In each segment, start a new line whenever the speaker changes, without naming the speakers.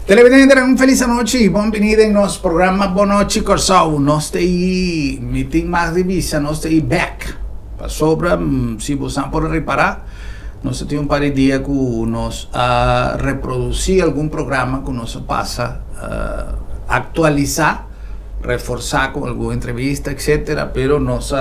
Televidente, un feliz noche y bienvenido en nos programa Bonochi Corsau. Nos te meeting más divisa, nos te back. Para sobra, si vos han por reparar, nos tiene un par de días que nos reproducir algún programa que nos pasa, actualizar, reforzar con alguna entrevista, etcétera, pero nos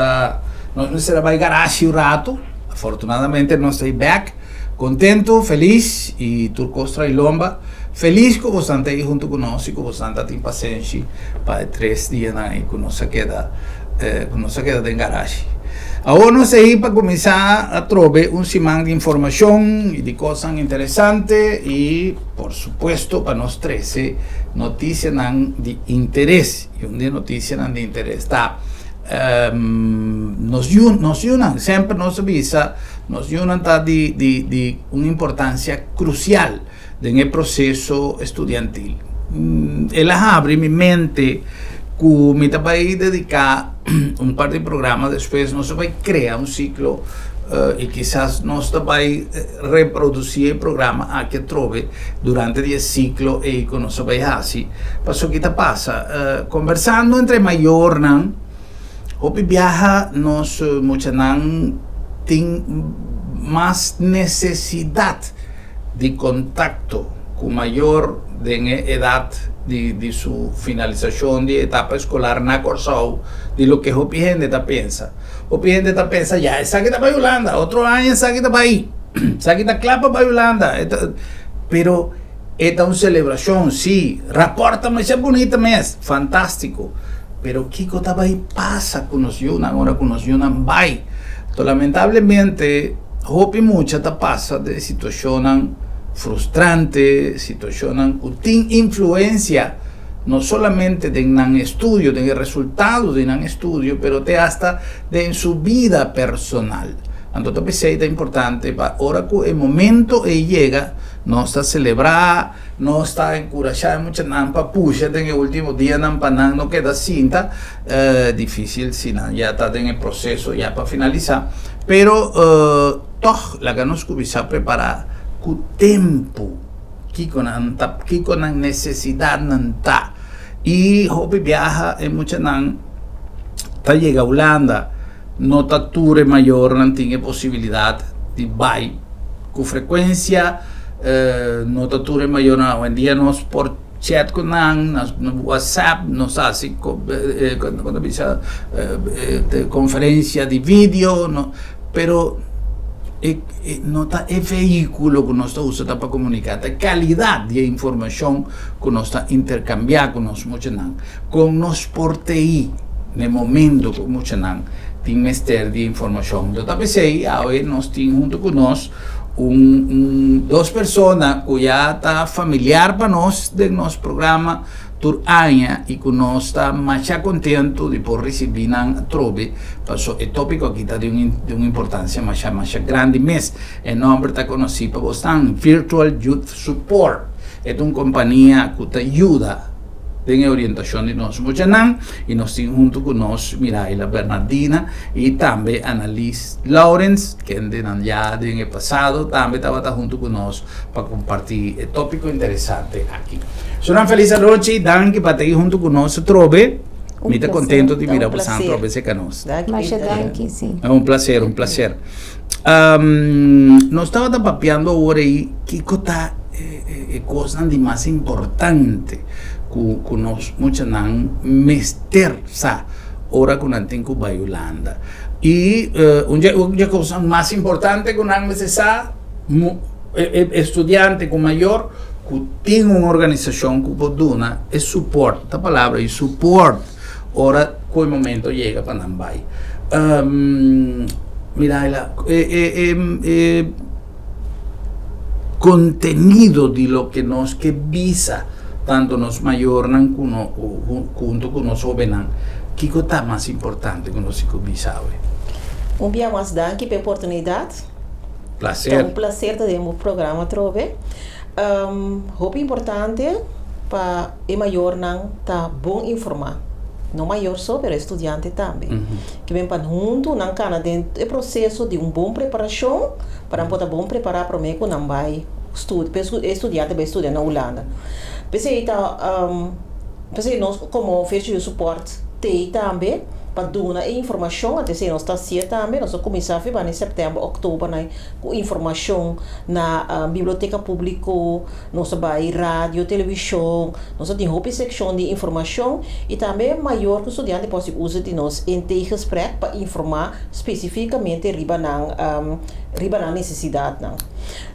será va a garage un rato. Afortunadamente nos estoy back, contento, feliz y Turcostra y Lomba. Feliz que você está aí junto conosco, que você está em paciência para 3 dias aí que você queda em garagem. Agora nós aí para começar a trocar simão de informação e de coisas interessantes e, por supuesto, para nós trazer notícias de interesse. E onde notícias de interesse está. Nos unem, sempre nos avisa, nos unem tá de uma importância crucial nel processo estudiantil. Ela abre minha mente que me vai dedicar par de programas, depois nós vai criar ciclo e quizás nós vai reproduzir o programa a que trove durante o ciclo e que nós vai fazer. Passo que passa, conversando entre maior, hopi viaja nós muitos tem mais necessidade de contacto com maior de edad de sua finalização de etapa escolar na Corsau, de lo que hopi gente está pensa. Hopi gente está pensa, já, essa aqui está para Holanda, outro ano essa aqui está para aí, essa aqui está clapa para Holanda, pero esta é uma celebração, sim, raporta, mas é bonita mesmo, fantástico, pero Kiko está aí, passa com nós, agora com nós, vai. Então, lamentavelmente, hopi muita passa de situação frustrante, situación que tiene influencia no solamente en el estudio, en el resultado de un estudio, pero hasta en su vida personal. Entonces, es importante, ahora que el momento llega, no está celebrar, no está encorajar mucha nampa, puxa, en el último día no queda cinta, difícil, si ya está en el proceso, ya para finalizar, pero todo la que nos cubiza preparar o tempo que com a necessidade não tá e hopi viaja em muita não tá chega a Holanda não tá ture maior não tem possibilidade de vai com frequência não tá ture maior não em dia nós por chat com no WhatsApp nós assim quando bisa conferência de vídeo no, pero nota é veículo que nós usamos para comunicar, a qualidade de informação que nós intercambiar com nós muito não, com nós por TI, no momento que muito não tem mestre de informação. Então, talvez aí, hoje nós temos junto com nós duas pessoas que já está familiar para nós do nosso programa Turania e que nós está mais contento de por receber na trove, porque o tópico aqui está de uma importância mais grande, mas o nome está conhecido para vocês, Virtual Youth Support, é uma companhia que te ajuda em orientação de nós muitos e nós temos junto com nós Miraila Bernardina e também Annalise Lawrence, que já no passado também estava junto com nós para compartilhar o tópico interessante aqui. Sou uma feliz noite, danke para estar junto com nós, Trove. Me está contento de vir a você, Trove, se conosco.
Danke, sim.
É um prazer. Nós estávamos papeando agora aí que está coisa de mais importante que nós muitos não mestersa ora que não tem que vai Holanda e uma coisa mais importante que não necessita estudante com maior que tem uma organização que pode dar é suporte, a palavra é suporte ora que o momento chega para não vai mira contenido de lo que nos que visa tanto nos maiores junto com nos jovens, que está mais importante que nós que visa hoje.
Dia mais danke pela oportunidade.
Prazer.
É um prazer ter o programa Trove. Hope importante para o maior não tá bom informar. Não maior só, mas estudante também. Que vem para junto, não cana dentro do processo de boa preparação para poder bom preparar para o meio que não vai estudante vai estudar na Holanda. Pensei nós como oferecer suporte tem também para dar a informação até se nós está certo também nós começar a em setembro, outubro né com informação na biblioteca pública, nós vai rádio, televisão, nós tem uma seção de informação e também maior que o estudante pode usar de nós em gesprek para informar especificamente riba na necessidade não.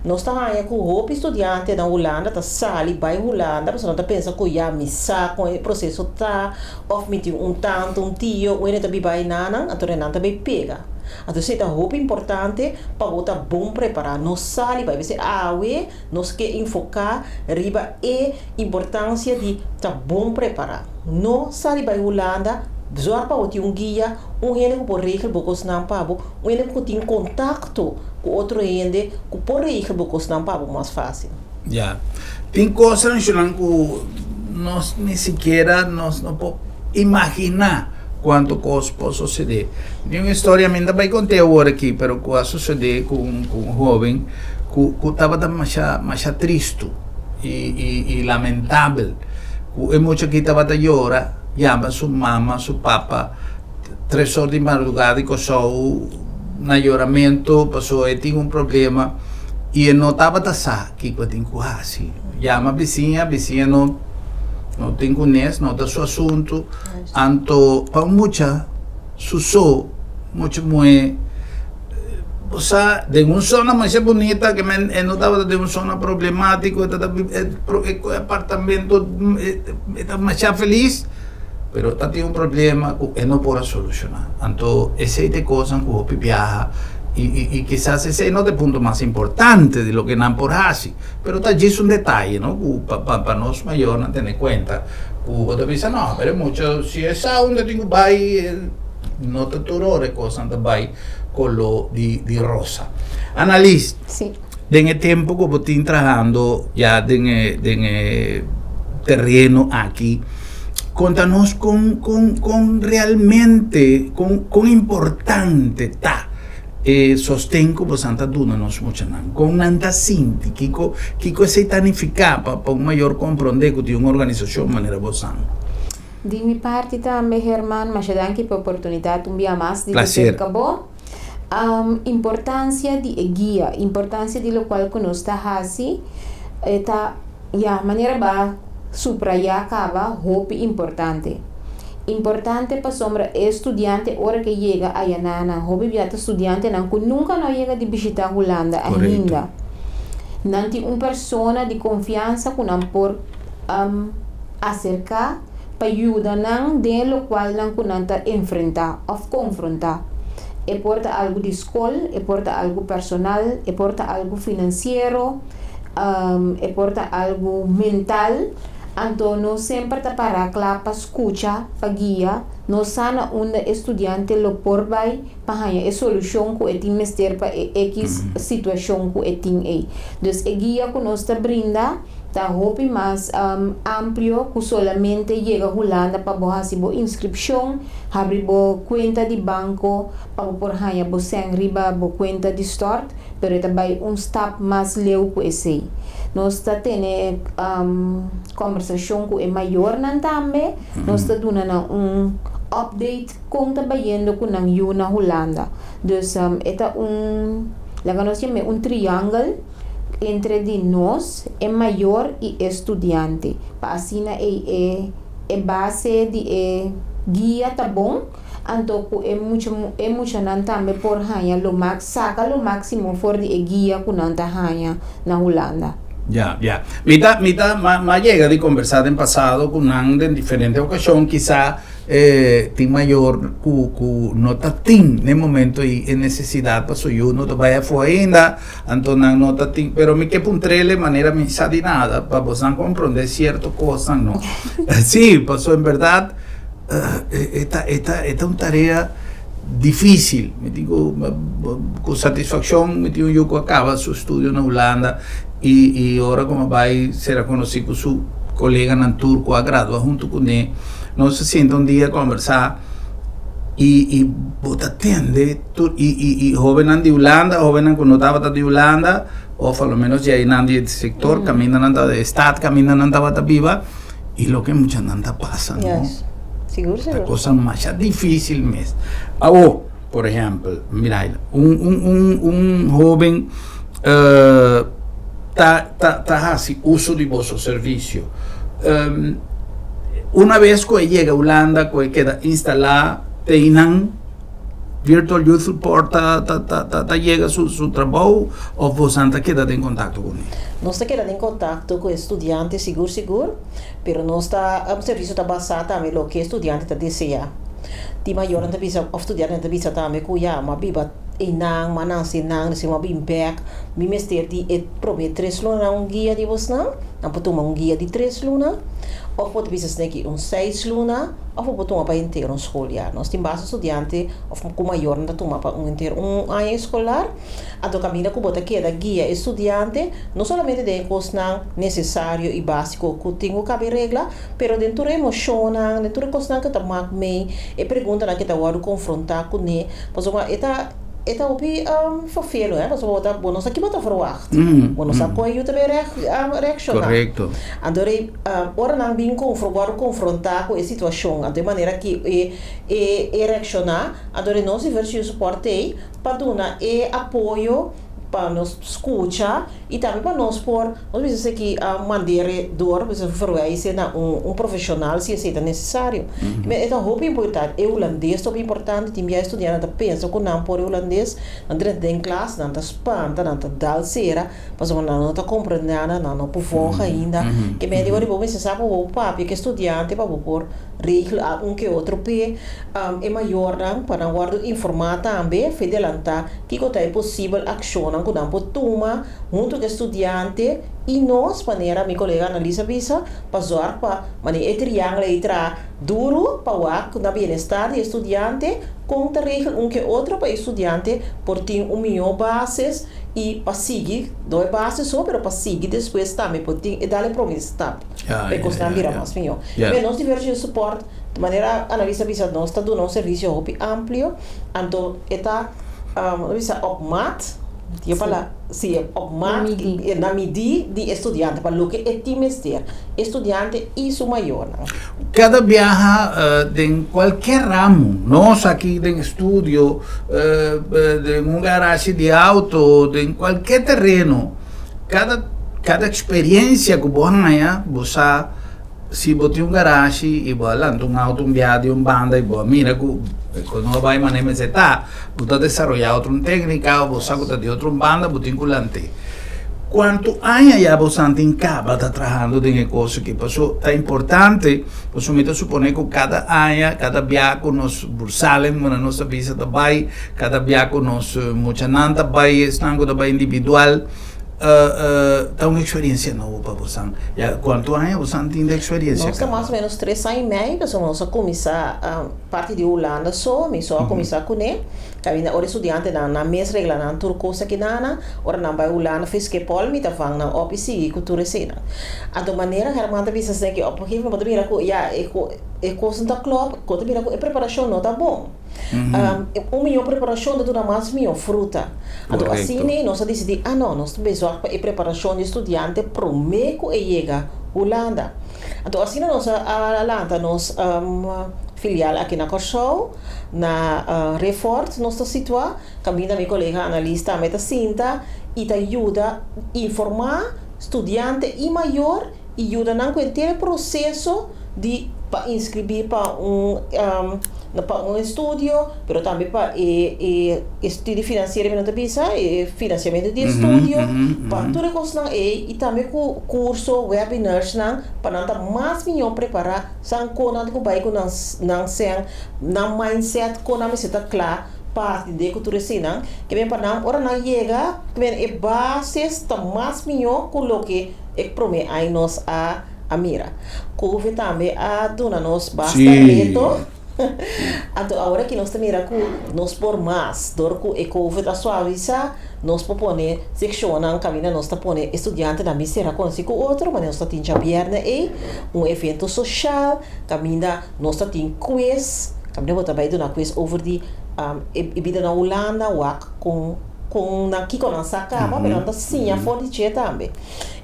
Nós está aí com o estudante na Holanda, tá sali vai Holanda, mas não tá pensa que já missa com o processo tá of meeting tanto um tio, o ele tá vai nana, a torre não tá bem pega. Então se tá roupa importante para botar bom preparar. Nós sali vai ser nós que enfocar riba e importância de tá bom preparar. Nós sali vai Holanda Zoar para o guia, ele que por regra bocos não pabo, ele que tem contato com outro gente, que por regra bocos não pabo mais fácil.
Já. Tem coisas que nós nem sequer nós não podemos imaginar quanto coisa pode suceder. Tem uma história, ainda vai contar agora aqui, mas que vai suceder com um jovem que estava mais triste e lamentável. É muito que estava a chorar. Llama su mamma, su papá, 3 horas de madrugada e começou no choramento, passou e tinha problema e ele não estava tasado, que eu tenho assim. Llama a vizinha não tem conhece, não está seu assunto, então para muita susou, muito de uma zona mais bonita que não estava de uma zona problemática, o apartamento está mais feliz. Pero tem um problema que não pode solucionar. Então, esse é coisa que o viaja e quizás esse é o ponto mais importante de lo que não pode fazer. Pero está aqui um detalhe, não? Para nós maiores não ter em conta. Você pensa, não, mas muito, se é só onde tenho vai, não te torore coisa não vai com lo de rosa. Annalise,
sí.
Nel tempo que você está trabalhando já nel terreno aqui, contanos con realmente, con importante ta sostengo por Santa Duna nos muchanan, con nanta sinti, kiko se tanifica para un mayor comprender que una organización manera bosan.
Di mi parte também, Herman, mas danke per opportunità un dia mais de
Prazer.
Acabou. Importância de guia, importância de lo qual que nós está hasi, tá, maneira ba subrayar acaba hope importante para sombra estudiante hora que llega a Yanana hope viata estudiante não que nunca não llega de visitar Holanda ainda não tem uma persona de confiança que não por acercar para ajudar não de lo qual não que não tá enfrentar ou confrontar e porta algo de escola e porta algo personal e porta algo financeiro e porta algo mental. Então, nós sempre está para para escutar, para guiar, nós sana onde estudante lo por vai para ganhar a solução que tem mestre para X situação que tem aí. Então, a guia que nós está brinda está hope mais amplo que solamente chega a Holanda para fazer a inscrição, abrir a conta de banco para por ganhar a senriba a conta de start, pero também step mais leu que esse. Nós está tendo conversação com o maior também, nós está dando update com trabalhando com a na Holanda. Então, nós chamamos triângulo entre de nós, o maior e estudante. Para assim, a base de guia tá bom, então é muito também por ganhar saca o máximo for de guia que não tá ganhar na Holanda.
Ya. Mita llega de conversar en pasado con Nang en diferentes ocasiones, quizá tem mayor que no está en el momento y en necesidad para su no te vaya fue ainda, entonces no está pero me que puntrele manera me sabe nada para vos comprender ciertas cosas, no. Sí, pasó en verdad, esta una tarea difícil, me digo con satisfacción, me digo yo que acaba su estudio en Holanda y ahora como va a ser conocido con su colega en turco a graduar junto con él, no se sienta un día a conversar e bota atende e jovem de Holanda, jovem que não estava de Holanda, ou pelo menos já não de sector, caminha não da estado, caminha não estava da viva, e o que muita nada passa, não?
Yes. Seguro.
A coisa mais difícil mesmo. Por exemplo, mira, jovem tá assim, uso de vosso serviço. Uma vez que chega a Holanda, que queda instalada, tem Virtual Youth Support, chega seu trabalho, ou você queda em contato com ele?
Nós está quedando em contato com estudantes seguro, pero nós está o serviço está basado também no que estudante está deseja. Ti maior não bisa of estudante não bisa também que já uma biba inang manang sinang se uma bimbek mi mester di promete 3 luna um guia de você não pode tomar um guia de 3 luna ou pode bisa sneki 6 luna ou pode tomar para inteiro escolar. Nós temos base estudante ou com maior não tomar para inteiro ano escolar. A do caminho que bota que da guia estudante não somente de coisa necessário e básico que tem que caber regra, pero dentro emoção, dentro coisa que tá mais meio e pergunta na que tá agora confrontar com ele, pois uma eta opi vervelen, hè? Dus we bonus aqui bota verwacht. Bonus apoio je também reaccionar.
Correcto.
Andore ora não bem confrontar com a situação, de maneira que reaccionar, andore nós diversos suporte para dar apoio para nos escutar e também para nós nós precisamos aqui mandar dor, precisamos verwijzen naar profissional se é necessário. Mas é muito importante, o holandês é importante, tem minha estudante que pensa que não por holandês, não tem classe, não está espanta, não está dalceira, mas não está compreendendo, não pode ainda. Que me digo, vou precisar para o papi que estudante para por regla que outro pé é maior para guardar informar também, fidelantar que é possível ação que não pode tomar junto com estudante e nós maneira minha colega analisa visa passar para maneira triângulo entra duro para o na bem-estar de estudante com a regra que outro para estudante por ter melhor bases e para seguir dois bases só para seguir depois também por ter e dar promessa tá para custar virar mais melhor mas nós tivemos suporte de maneira analisa visa nós está dando um serviço amplo então está visa opmat eu falo sim opmat na medida de estudante para o que é timester estudante e su maior
cada viaja em qualquer ramo nós aqui em estúdio em garagem de auto em qualquer terreno cada experiência que você se botar garagem e vai lá auto viagem banda e mira quando vai manejar você está desenvolver outra técnica ou você está de outra banda botar culante quanto anos já você acaba trabalhando em coisa que passou é importante você me supõe que cada ano cada viagem nós bursalen na nossa visa também cada viagem nós muita nanta vai estando também individual é uma experiência nova para você. Quanto anos você tem de experiência?
Nós estamos mais ou menos 3 anos e meio, nós começar a parte de Holanda só começar com ele. Kami ora estudante na mes regla na turco sa kinana ora na vai Holanda fiske pol mi ta fang na opisi cultura sena. A do maneira hermanta bisa se que porque me pode mira ko ya e coisa da club, quando mira ko e preparação não tá bom. Minha preparação de toda mais minha fruta. Então assim nós decidi não nós besoar para preparação de estudante promeco e chega Holanda. Então assim nós Holanda nós filial aqui na Corsol na Refort nós está situado caminha minha colega analista meta cinta e te ajuda a informar estudante e maior e ajuda a entender o processo de para inscrever para um estúdio, mas também para estúdio financeiro não bisa financiamento de estúdio, para tudo coisa e também com curso webinars para não mais melhor preparar sang conan que vai com não ser não mindset conan me está claro parte de cultura sina que bem para não ora não chega que bem é bases tá mais melhor coloque é prome aí nós a mira. Covid também a dona nós basta reto. Então agora que nós também nós por mais dor com e Covid a suaviza nós propone seccionam caminha nós tá pone estudante da misera com si com outro mas nós tá tinha viernes evento social caminha nós tá tem quiz Kami na também na quiz over die ibida na Holanda wak com na kiko na sacaba, pero não sim a fonte de também.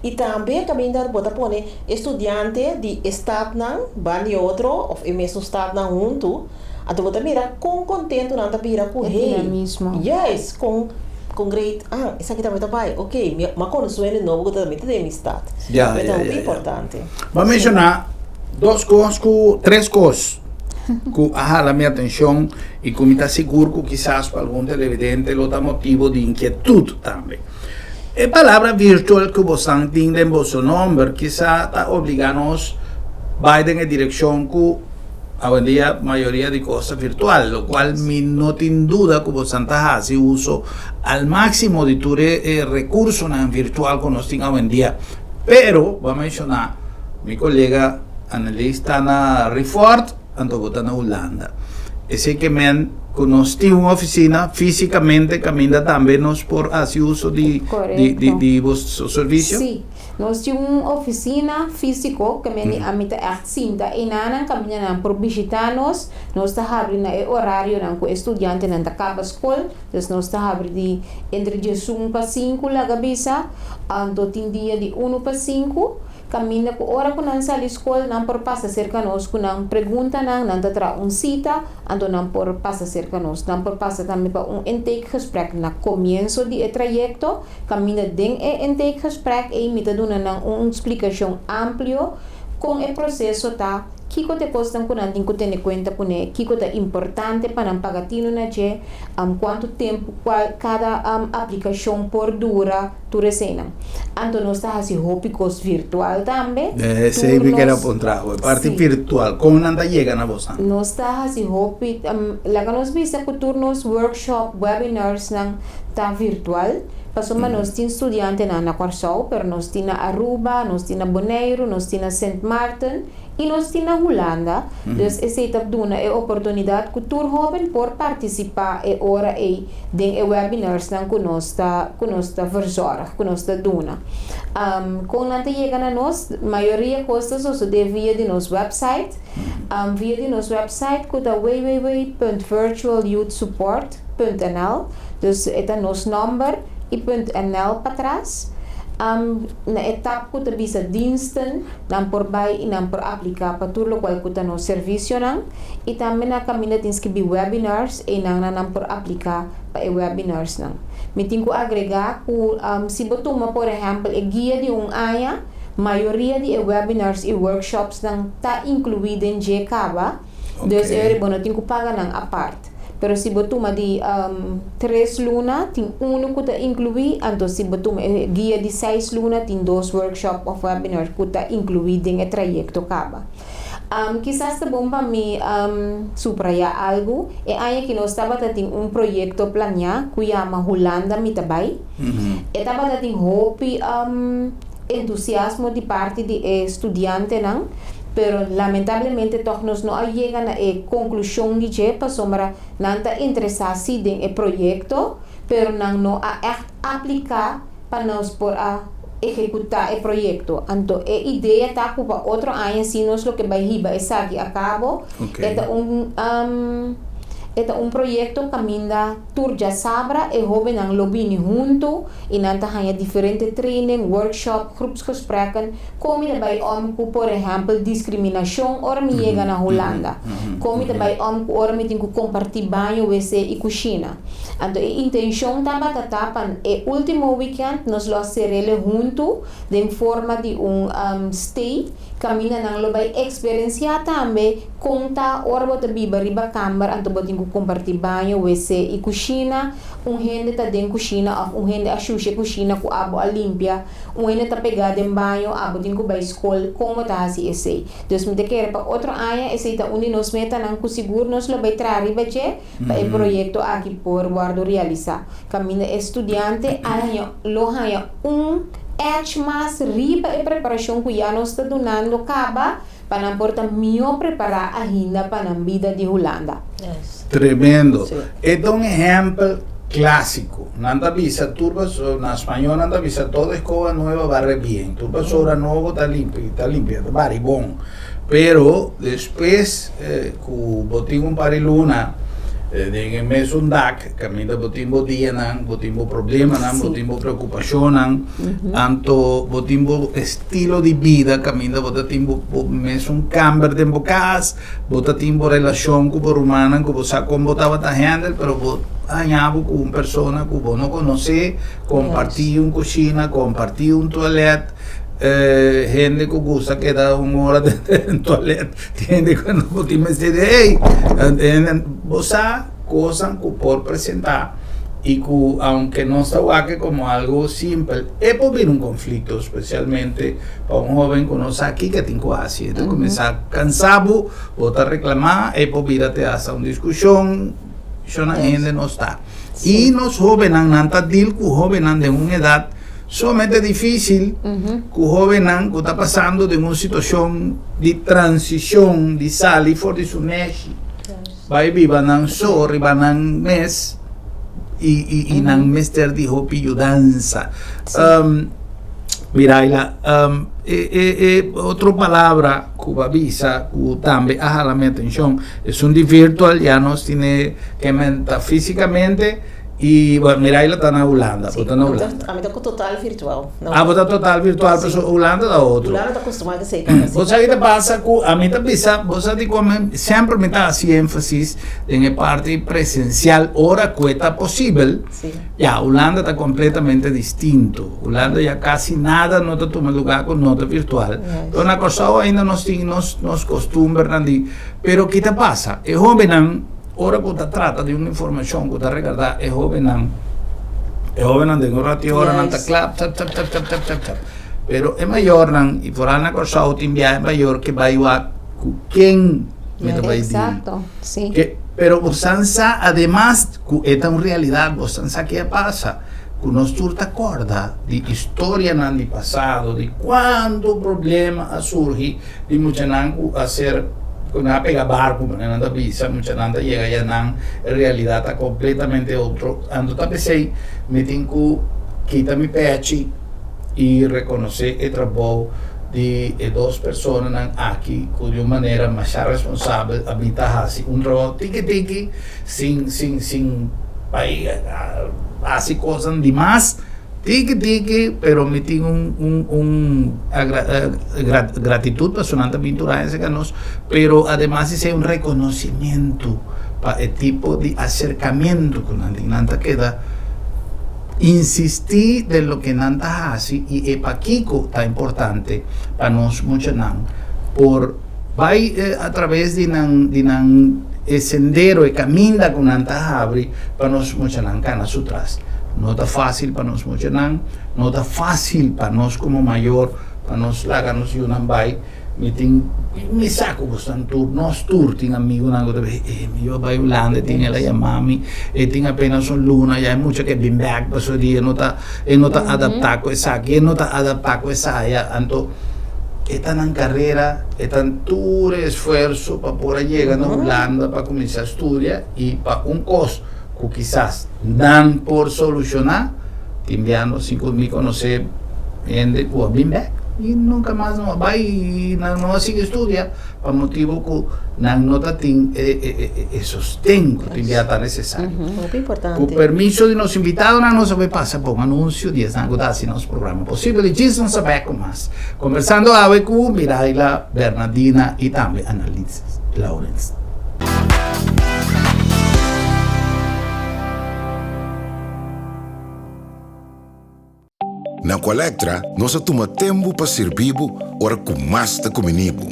E também kami na bota pone estudante de estado nan bani outro of e mesmo estado nan junto, ato bota mira com contento na tapira com
É mesmo.
Yes, com great essa aqui também tá pai. Ok, mas quando suene novo que também tem amistade. Então é importante.
Vamos mencionar três coisas que a minha atenção e que me está seguro que quizás para algum televidente lo dá motivo de inquietude também. A palavra virtual que você tem em seu nome, quizás está obrigando-nos a ir em direção que hoy en día mayoría de cosas virtual, lo cual no tiene duda que vos hace uso al máximo de tu recurso virtual que nos tiene hoy en día. Pero, voy a mencionar, mi colega analista Ana Rifort, ando votando en Holanda. Ese que me conocí una oficina físicamente, camina también nos por hacer uso de vuestro servicio.
Sí. Nós temos uma oficina física que a mim está cinta e nana caminhando por visitar-nos. Nós está abrindo o horário com o estudante não acaba a escola, então nós está abrindo entre 1 para 5 lá cabeça, então tem dia de 1 para 5. Caminha com hora que não sai da escola, não por passar cerca nós, que não pergunta não tra cita, então não por passar cerca nós, não por passar também para intake gesprek na começo do trajeto, caminha dentro intake gesprek e imita dando uma explicação ampla com o processo tá. Kiko te costan kunan din ko tene cuenta pune kiko te importante para pagatino na je quanto tempo cada aplicação por dura tu resena. Anto nós está assim hópicos virtual também.
Sei que era apontado, parte virtual. Como nanda llega na vossa?
Nós está assim hópic lá que nós visa que turnos workshop, webinars nang ta virtual. Pasoma nós temos estudiante na Quarçal, pero nós temos Aruba, nós temos Bonaire, nós temos Saint Martin e nós temos Holanda. Então, essa etapa é a oportunidade que todos jovens por participar e ora e den webinars que nós está verzorg, que nós está dona. Quando nós chega na nós, maioria costas ou via de nosso website, via de nosso website que é www.virtualyouthsupport.nl. Então, é o nosso número e .nl para trás. Na etapa que bisa diensten, dan por bai e dan por aplicar para tudo o qual que no serviço não, e também na caminha tens que be webinars e não por aplicar para webinars não. Me tenho que agregar que se botuma por exemplo a guia de área, maioria de webinars e workshops não está incluída em GKBA, então eu não tenho que pagar não a parte. Pero si botuma de 3 luna, tem que está incluído, então se botuma guia de 6 luna, tem 2 workshops ou webinars que está incluído em trajeto caba. Quizás está bom para mim subrayar algo, é aí que nós estava tendo projeto planeado que chama Holanda Mitabai. Estava tendo hope, entusiasmo de parte de estudante não. Pero lamentablemente todos não chegam a conclusão de que para não está interessado em projeto, pero não aplicar para nós por executar o projeto. Então a ideia está para outro ano se nós o que vai riba essa aqui a cabo. É projeto que caminha turja sabra e jovem ang lobby junto e nanta hanya diferente training, workshop, groepsgesprekken kom je daarbij por exemplo discriminação or me chega na Holanda. Kom je daarbij or me tenho compartilhar banho, WC e cozinha. Então a intenção tamba tatapan e último weekend nos lo serele junto de forma de stay caminha nang lobby experiencia também conta or bota biba riba camber anto botinho compartilhar banho, WC e cozinha, gente tá dentro cozinha, gente a sushi cozinha com abo a limpia, gente tá pegada em banho, abo tinha vai escola, como tá assim esse. Deus me quer para outro ano, esse tá onde nos meta nang com seguro nos lo vai trazer bache para o projeto aqui por guardo realizar. Caminha estudante, aranha lo hanya mas riba e preparação que já nos está donando caba para não portar melhor preparar a agenda para a vida de Holanda.
Yes. Tremendo. Sí. É um exemplo clássico. Nanda visa turba na espanhol nanda visa toda escoba nova barre bem. Turba sobra novo está limpia, bari bom. pero después ku boting un pariluna dengan mes undak kami da botimbo dia nang botimbo problema nang botimbo preocupación nang anto botimbo estilo di vida kami da botimbo mes un cambio de bocas botimbo relación ku rumana ku sa com botava ta handle pero añabo con persona que vos no conoce, compartir una cocina, compartir un toilet, gente que gusta quedar una hora en toilet, gente que no puede decir, hey, vos sabes cosas que por presentar y que aunque no se haga como algo simple, es por ver un conflicto, especialmente para un joven que no sabe aquí que tiene que hacer, entonces comienza cansado, vos a reclamar, es por ver te hace una discusión, la gente no está. Sí. Y los jóvenes nanta deal con jóvenes de una edad sumamente difícil, con jóvenes que está pasando de una situación de transición, de salir fuera de su neshi. Va y viva nan sorry, va nan mes y nan mester de hopi ayudanza. Miraila, otra palabra que avisa, que también llama mi atención, es un virtual, ya no tiene que mentar físicamente. Y bueno, Miraila está en Holanda.
Sí,
está en Holanda.
A mí está total virtual.
Não. Ah, está total virtual, sí. Pero Holanda da outro.
Holanda está acostumada a ser assim.
Você sabe que passa com a mim também, você sabe como sempre me está assim ênfasis em parte presencial, ora que está possível.
Sí.
Ya, Holanda está completamente distinto. Holanda já quase nada não está tomando lugar com nota virtual. Então, na Corsao ainda nós temos nos costumes, pero o que te passa? É jovem. Ora que se trata de una información que te recuerda, es joven de un ratio ora nanta clap, tap. Pero es mayor, y por una cosa o timbia es mayor que va a quién me va a decir.
Exacto, sí.
Pero Bosanza, además, esta es una realidad, Bosanza, ¿qué pasa? Que nos te acorda de historia del pasado, de cuando problema surge, de muchas hacer una pega barco, nada visa, mucha nada llega ya en realidad está completamente otro. Ando tapesei, me tengo quita mi pechi y reconocer el trabajo de dos personas aquí que de una manera más responsable habitan así un trabajo tiki sin así cosas de más. Tiki, pero me tengo gratitud para Sonanta Pintura ese canos, pero además es un reconocimiento para el tipo de acercamiento que Nanta queda. Insistir de lo que Nanta hace y para Kiko está importante para nos mucho por va a través de el sendero y camina con Nanta abre para nos mucho cana sutras. No está fácil para nos muchanan, no está fácil para nos como mayor, para nos láganos y un bay. Me saco bastante nos turtin amigo nango de yo vai Holanda tiene la llamami tiene apenas un luna ya hay mucho que been back paso día no está adaptado con esa que no está adaptado con esa ya anto están en carrera están todo esfuerzo para poder llegar a Holanda para comenzar a estudiar y para un costo que quizás dan por solucionar, enviando 5.000 conocer gente que been back y nunca más no va y no sigue estudia para motivo que no tiene sostén que está necesario.
Muy importante.
Con permiso de nos invitados, no se pasa por un anuncio de si nos programa posible y no sabe con más. Conversando hoy con Miraila, Bernardina y también Annalise Lawrence.
Na Colectra, nós toma tempo para servir ora com mais da comunibo.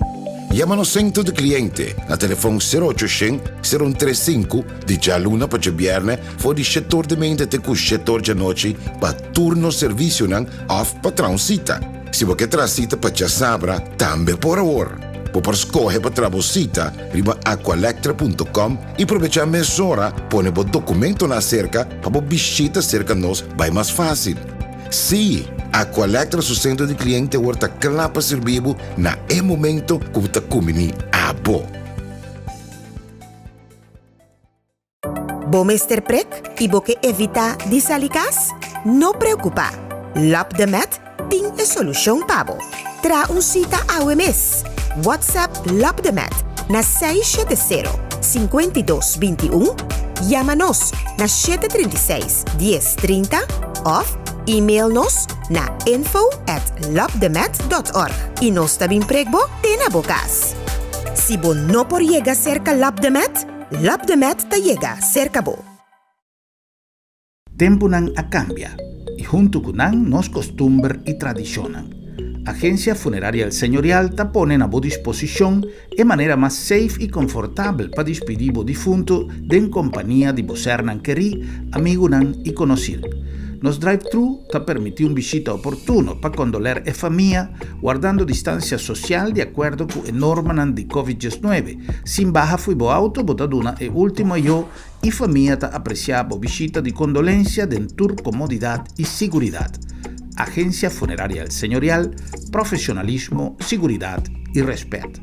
Llama no centro de cliente na telefone 0800-035 de jaluna para viernes for de setor de mente até com setor de noite para turno serviço nan off patrão cita. Se você traz cita para já sabra, também por hora. Por escolher para trabalhar riba aqualectra.com e aproveitar a mesura, põe o documento na cerca para visita cerca nós vai mais fácil. Sim, a Colectra su centro de cliente worta clapa servibo na momento que você comini abo.
Bom Mr. Prek e boque evita disalicas? Não preocupa. Lap de Met tem a solução pabo. Tra un cita a OMS. WhatsApp LabDemet na 670-5221, llama-nos na 736-1030 of email-nos na info@labdemet.org y nos tabing pregbo tena bukas. Si bo no por llega cerca LabDemet, LabDemet ta llega cerca bo.
Tempo nang a cambia y junto con nang nos costumbre y tradicionan. Agencia Funeraria El Señorial ta pone a bo disposición de manera más safe y confortable para despedir bo difunto en compañía de voser nan queri, amigo nan y conocido. Nos drive-thru ta permite un visita opportuno para condoler e famiglia guardando distancia social de acuerdo con la norma di COVID-19. Sin baja fui bo auto, botaduna e último yo y familia ta apreciabo visita di condolencia dentur comodidad y seguridad. Agencia Funeraria El Señorial, profesionalismo, seguridad y respeto.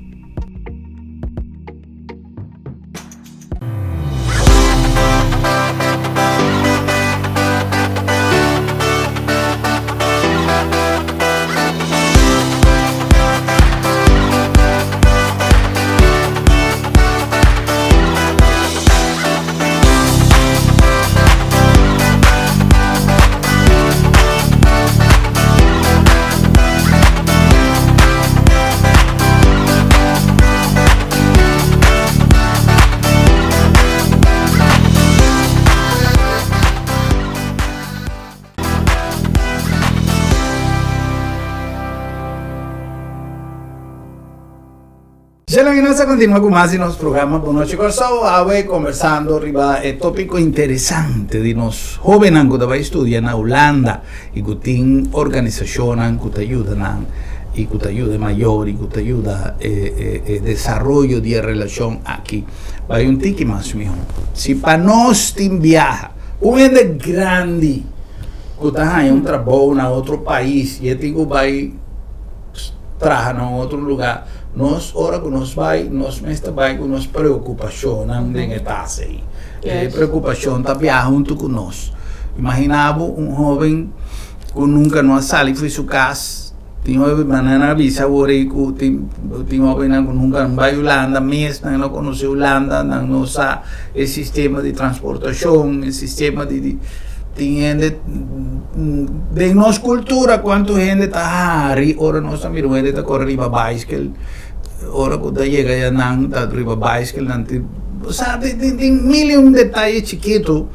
Se la Guinosa continúa con más de nuestro programa Buenas noches Corsao, hoy conversando arriba el tópico interesante de los jóvenes que van a estudiar en Holanda y que tienen organizaciones que te ayudan y que te ayudan mayor y que te ayudan desarrollo de relación aquí. Hay un tiki más mijo. Si para nos te viaja, un ente grande que está en un trabajo en otro país y tengo que ir trabajar en otro lugar. Nós, ora que nós vai, nós mesmo vai com nossa preocupação, não tem etapas aí. Preocupação está viajando junto com nós. Imaginava jovem que nunca não saiu, foi sua casa. Tem jovem que não visa agora que tem jovem que nunca vai à Holanda, mesmo não conhece a Holanda, não sabe o sistema de transportação, o sistema de tem gente de nossa cultura, quanto gente está ora nós também gente está correndo para bicycle, ora quando chega já não está correndo para bicycle, não sabe tem milhões de detalhes chiquitos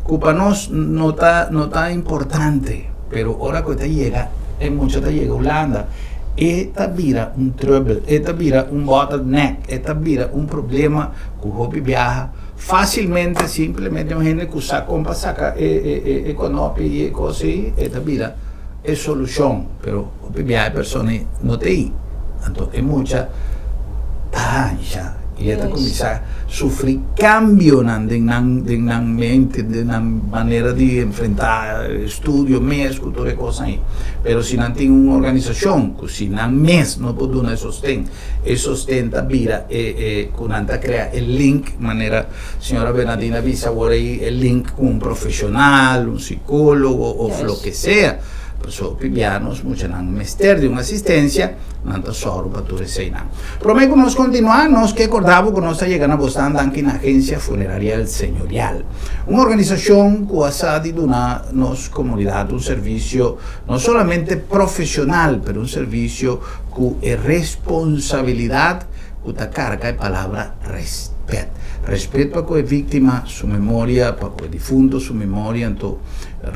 que para nós não tá importante, pero ora quando chega é muito tá chega Holanda, esta vira trouble, esta vira bottleneck, esta vira problema que o hobby viaja facilmente, simplesmente uma gente que saca econômica e coisa e vira é solução, pero a pessoa não tem, então é muita tanja e ela começa a sofrer cambio na mente, na maneira de enfrentar estudo, mesmo, toda coisa aí. Pero se não tem uma organização, que se não mesmo não pode dar sustenta vira quando cria o link, maneira senhora Bernardina visa agora aí o link com um profissional, um psicólogo ou o que seja. Pessoas pianos, muitas não mestre de uma assistência, não está só para tu receinar. Prometo que nós continuar, nós que acordamos que nós está chegando a bastante aqui na Agência Funeraria El Señorial, uma organização que ha de dar nossa comunidade serviço não somente profissional, mas serviço que é responsabilidade, que está carga de palavra respeito. Respeito para a vítima, sua memória, para o defunto, sua memória, então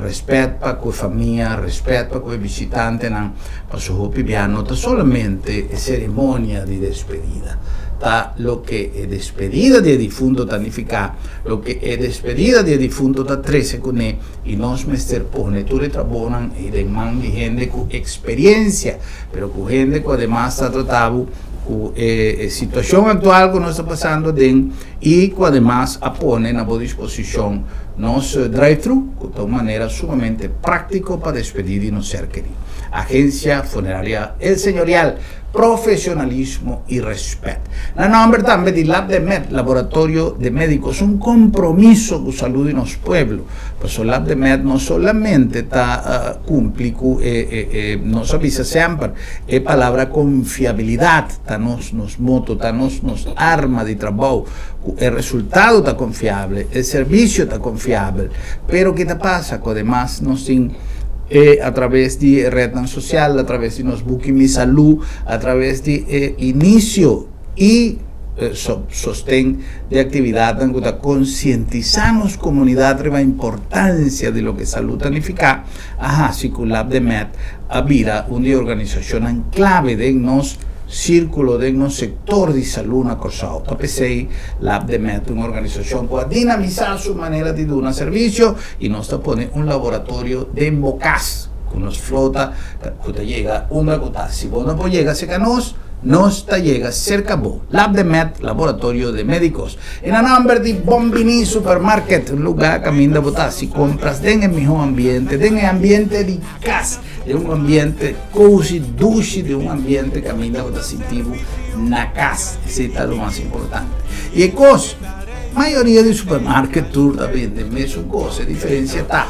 respeito para a família, respeito para o visitante, não, para o seu piano, não somente a cerimônia de despedida, tá? Lo que é despedida de defunto significa, lo que é despedida de defunto tá 13 com ele, e nós mestre pone tudo trabalham e de mão de gente com experiência, pero com gente que además está tratado a situação atual que nós está passando e que además põe na boa disposição nosso drive-thru de uma maneira sumamente prática para despedir de nos ser querido. Agência Funeraria El Señorial, profesionalismo y respeto. La nombre también de LabDemet, Laboratorio de Médicos, un compromiso con salud en los pueblos. Pues el LabDemet no solamente está cumpliendo, no se avisa siempre, es palabra confiabilidad, está nos moto, está nos arma de trabajo, el resultado está confiable, el servicio está confiable, pero ¿qué te pasa? Que además nos sin a través de red social, a través de nos Booking Mi Salud, a través de inicio y sostén de actividad para concientizarnos comunidad de la importancia de lo que salud significa. Así que LabDemet habita una organización en clave de nos círculo de un sector de salud na Corsao. PPC, LabDemet, una organización para dinamizar su manera de dar un servicio y nos pone un laboratorio de embocas que nos flota, que te llega una gota. Si vos no puedes llegar cerca nos te llega cerca vos. LabDemet, Laboratorio de Médicos. En el nombre de Bombini Supermarket, un lugar que camina botar. Si compras, den el mejor ambiente, den el ambiente de casa, de un ambiente cozy, douche, de un ambiente que camina botar sentido na casa. Ese es lo más importante. Y el cosa, mayoría de supermarket tour también de mesmo cosa, diferencia está.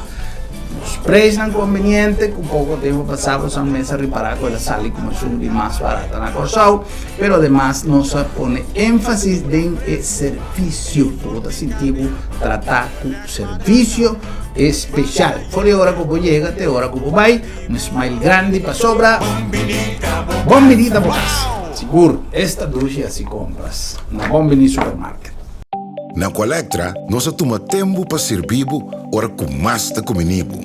Os preços são convenientes, com pouco tempo passamos a mesa a reparar com a sala como é mais barata na Corsao, mas además nos põe ênfase em serviço, todo sentido tratar com serviço especial. Fora hora que você chega, até hora que você vai, smile grande para sobra, bombinita por casa. Seguro, esta ducha assim compras na Bombini Supermarket.
Na Colectra, nós toma tempo para servir ora com mais da comunibo.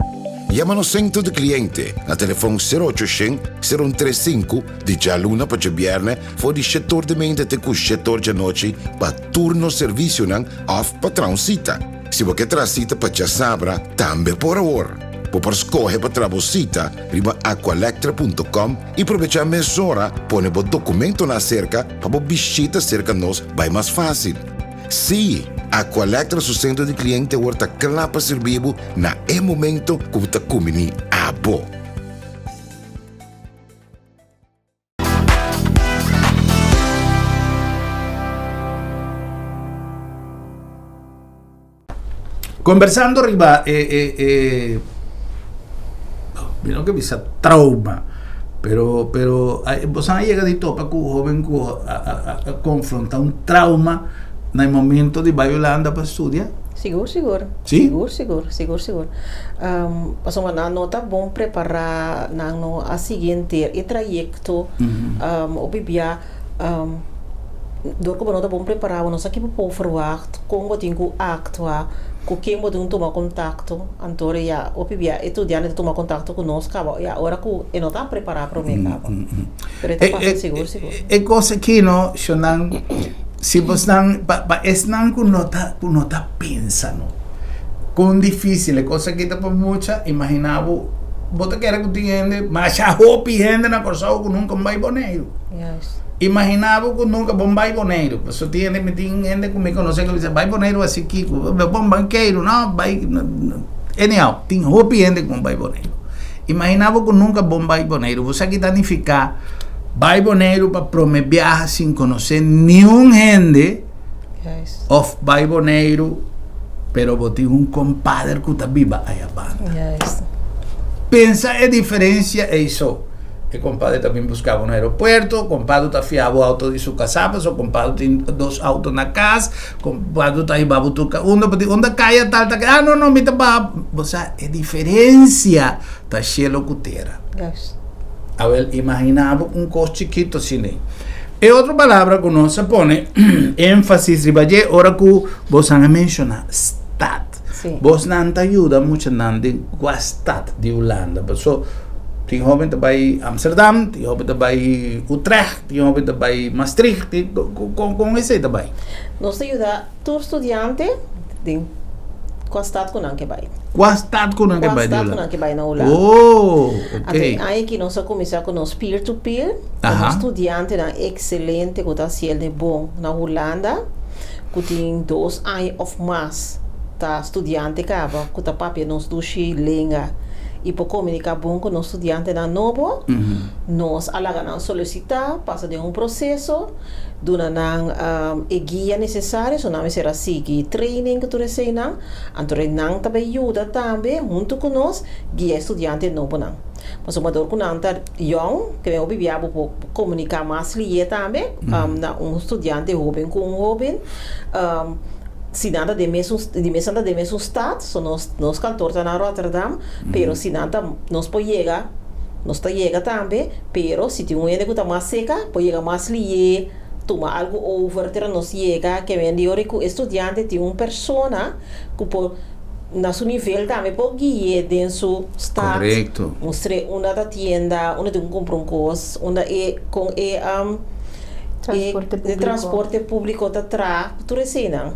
Llama no centro de cliente na telefone 0800-035 de dia luna para viernes for de setor de mente até o setor de noite para turno serviço não off patrão cita. Se você traz cita para já sabra, também por hora. Por escolher para trabalhar, riba aqualectra.com e aproveitar a mesura, põe o documento na cerca para visita cerca nós vai mais fácil. Sim, a Colectra su centro de cliente está claro para servir na momento que está comendo a bo.
Conversando arriba, vino que visa trauma, pero vos han llegado de topa que un joven a confrontar un trauma no momento de Holanda para estudiar?
Seguro.
Sim?
Seguro. Mas uma nota bom preparar a seguinte trajeto, o bibia como nota bom preparar, nós aqui para verwacht, como tem que actuar, com quem podemos tomar contato, então já o bibia estudante tomar contato conosco, e agora que não está preparado para o mercado. Mas está seguro.
É coisa que não, se você não nota pensando, com difícil, é coisa que por muita, imaginava, você quer que tenha, mas já hopi gente na Corsao que nunca vai boneiro. Imaginava que nunca vai boneiro, você tinha gente comigo, não sei que dizer, vai boneiro assim que, bom banqueiro, não, vai, anyhow, tem hopi gente que vai boneiro. Imaginava que nunca vai boneiro, você aqui está ficar vai boneiro para prometer viajar sem conhecer nenhum gente, ou vai boneiro, pero botar compadre que está viva aí abaixo. Pensa a diferença é isso. O compadre também buscava no aeroporto, o compadre está fiado o auto de sua casa, o compadre tem 2 autos na casa, o compadre está aí para botar onde cai tal, não, me está você a diferença está cheia de locuteira. A ver, imaginava coche chiquito assim. E outra palavra que nós põe ênfase, ribaje, ora que você menciona, stad. Você não te ajuda muito com a stad de Holanda. Pessoal, tem jovem que vai a Amsterdam, tem jovem que vai a Utrecht, tem jovem que vai a Maastricht, com esse também.
Nós ajuda todo estudante com a stad que não vai.
Com a stad que não vai
na Holanda.
Oh, ok.
Aí que nós começamos com os peer-to-peer, um estudante excelente que está sendo bom na Holanda, que tem 2 anos ou mais, tá estudante que está papel nos duche língua e para comunicar bom com os estudiantes da novo, nós alagan solicitar, passa de processo, dunan guia necessária, so nome será seguir training que tu recebes, então nang também ajuda também, junto com nós, guia estudante novo não. Mas o mador com nanta young, que eu vivia para comunicar mais lié também, na estudante jovem com jovem, se nada de mesmo estado, so nós cantor tá na Rotterdam, pero se nada nós pode chegar, nós tá chega também, pero se tem que tá mais seca, pode chegar mais lié, toma algo over, ter nós chega, que vem de hora que o estudante tem persona que por na seu nível também pode guiar dentro do seu estado.
Correto.
Mostra uma da tienda, onde tem comprar coisa, onde é com transporte público da tra, tu recena.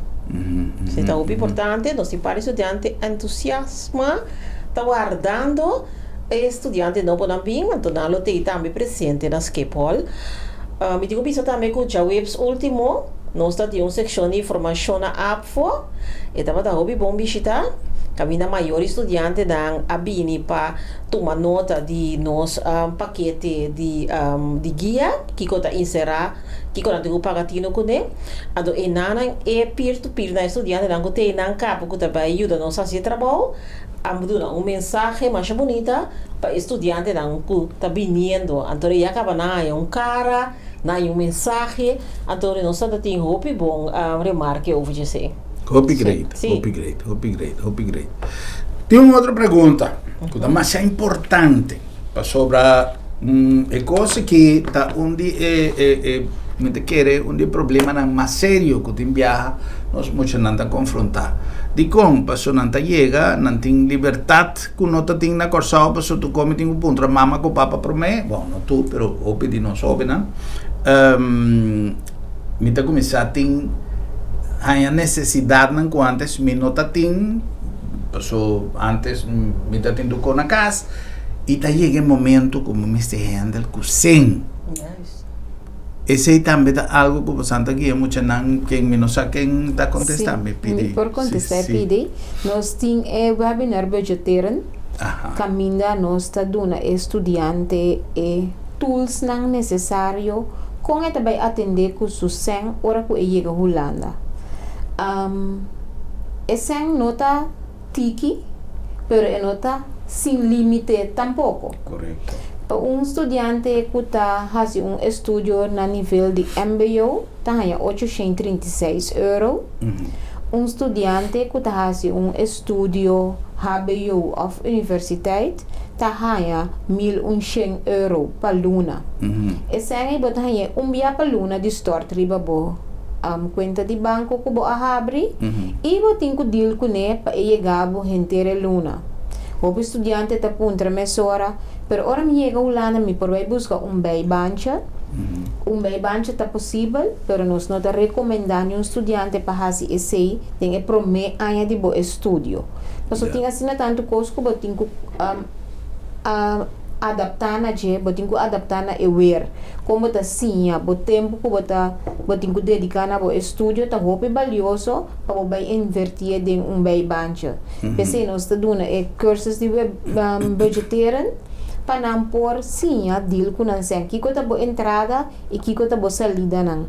Se está muito importante, nós temos para estudante entusiasma, está guardando estudante não podem vir, então não tem também presente na Skepol. Me digo isso também com o Jawebs último, nós temos uma seção de informação na APFO, e estava da hobby bom visitar. Camina maior estudante dan abini para tomar nota de nos paquete de guia que conta inserar que conta de pagatino com ele. Ado enana é peer to peer na estudante dan cote nan capo que também ajuda nos a fazer trabalho. Amduna mensagem mais bonita para estudante dan que tá vindo. Então já acaba na cara, na mensagem. Então nós tem hope bom remarque ou dizer.
Upgrade. Tem uma outra pergunta, que é mais importante, sobre é coisa que está onde onde problema mais sério que tem viaja, nós muitos não confrontar. De como passou não chega, não tem liberdade, que não tem na corção, passou tu come tem um ponto, mama com papa para mim, bom, não tu, pero o pedi não soube, não. Me tá começar tem há necessidade não com antes me nota tem passou antes me tá tendo com na casa e tá chega um momento como me se handle com sem esse aí também é algo que você anda aqui muito não quem me não sabe quem está contestando me pedi
por contestar pedi nós tem webinar budgeteren caminha nós está dando estudante e tools não necessário com é também atender com o sem hora que chega Holanda. Essa nota tiki, pero é nota sem limite tampouco.
Correto.
Para estudante que está fazendo estudo na nível de MBO, está ganhando €836. Estudante que está fazendo estudo HBO of universiteit, está ganhando €1.100 para luna. Essa é bota ganhando dia para luna de start riba bo. Conta de banco que você abre e você tem que deal com ele para chegar a gente luna. O estudante está com uma mesora, mas ora me chega Holanda me por buscar beibancha. Beibancha está possível, mas nós não recomendamos estudante para fazer esse tem que prometer anos de bom estudo. Mas você tem assim tanto coisa que você tem que adaptar na je, botin ku adaptar na aware. Como tá sim, o tempo que botin ku dedicar na bo estudio tá hope valioso para vai invertir em bem bancho. Pensei nós tá dando cursos de budgeteren para não por sim a deal com não sei que tá bo entrada e que tá bo salida não.